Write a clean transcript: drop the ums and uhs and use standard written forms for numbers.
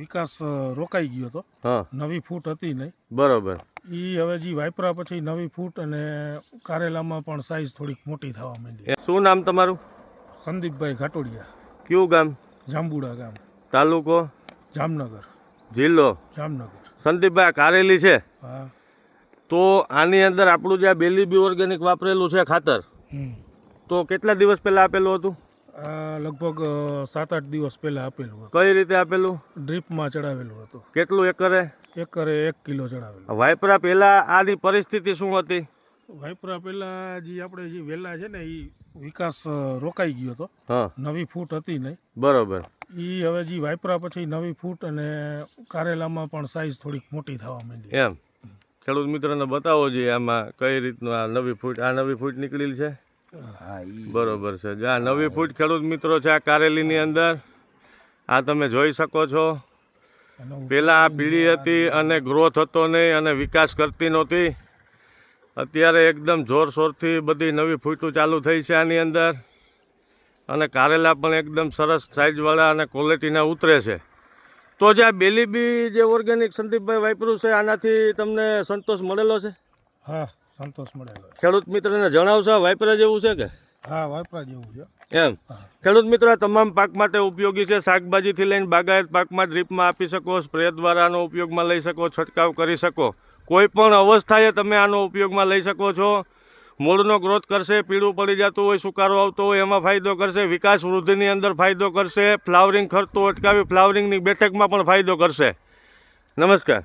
વિકાસ રોકાઈ ગયો હતો. હા નવી ફૂટ હતી નહીં. બરોબર. એ હવે જે વાપરા પછી નવી ફૂટ અને કારેલામાં પણ સાઈઝ થોડીક મોટી થવા માંડી. શું નામ તમારું? સંદીપભાઈ ઘાટોડિયા, કયું ગામ? જાંબુડા ગામ, તાલુકો? જામનગર. જિલ્લો? જામનગર. સંદીપભાઈ, કારેલી છે હા. તો આની અંદર આપણું જે આ બેલીબી ઓર્ગેનિક વાપરેલું છે ખાતર, તો કેટલા દિવસ પહેલા આપેલું હતું? લગભગ 7-8 દિવસ પહેલા આપેલું હતું. કઈ રીતે આપેલું? ડ્રીપમાં ચડાવેલું હતું. કેટલું એકરે? એકરે 1 કિલો ચડાવેલું. વાપરા પહેલા આની પરિસ્થિતિ શું હતી? વાપરા પહેલા જે આપણે જે વેલા છે ને એ વિકાસ રોકાઈ ગયો હતો. હા નવી ફૂટ હતી નહીં. બરોબર. એ હવે જે વાપરા પછી નવી ફૂટ અને કારેલામાં પણ સાઈઝ થોડીક મોટી થવા માંડી. એમ ખેડૂત મિત્રોને બતાવો જોઈએ આમાં કઈ રીતનું આ નવી ફૂટ નીકળેલી છે. બરોબર છે. આ નવી ફૂટ ખેડૂત મિત્રો છે આ કારેલીની અંદર, આ તમે જોઈ શકો છો. પહેલાં આ પીળી હતી અને ગ્રોથ હતો નહીં અને વિકાસ કરતી નહોતી. અત્યારે એકદમ જોરશોરથી બધી નવી ફૂટું ચાલુ થઈ છે આની અંદર, અને કારેલા પણ એકદમ સરસ સાઇઝવાળા અને ક્વોલિટીના ઉતરે છે. તો જે આ બેલીબી જે ઓર્ગેનિક સંદીપભાઈ વાપર્યું છે આનાથી તમને સંતોષ મળેલો છે? હા, સંતોષ મળેલો. ખેડૂત મિત્રને જણાવશો વાપરા જેવું છે કે? હા, વાપરા જેવું છે. એમ ખેડૂત મિત્ર તમામ પાક માટે ઉપયોગી છે. શાકભાજીથી લઈને બાગાયત પાકમાં ડ્રીપમાં આપી શકો, સ્પ્રે દ્વારા આનો ઉપયોગમાં લઈ શકો, છંટકાવ કરી શકો. કોઈ પણ અવસ્થાએ તમે આનો ઉપયોગમાં લઈ શકો છો. મૂળનો ગ્રોથ કરશે, પીળું પડી જતું હોય, સુકારો આવતો હોય એમાં ફાયદો કરશે, વિકાસ વૃદ્ધિની અંદર ફાયદો કરશે, ફ્લાવરિંગ ખરતું અટકાવી ફ્લાવરિંગની બેઠકમાં પણ ફાયદો કરશે. નમસ્કાર.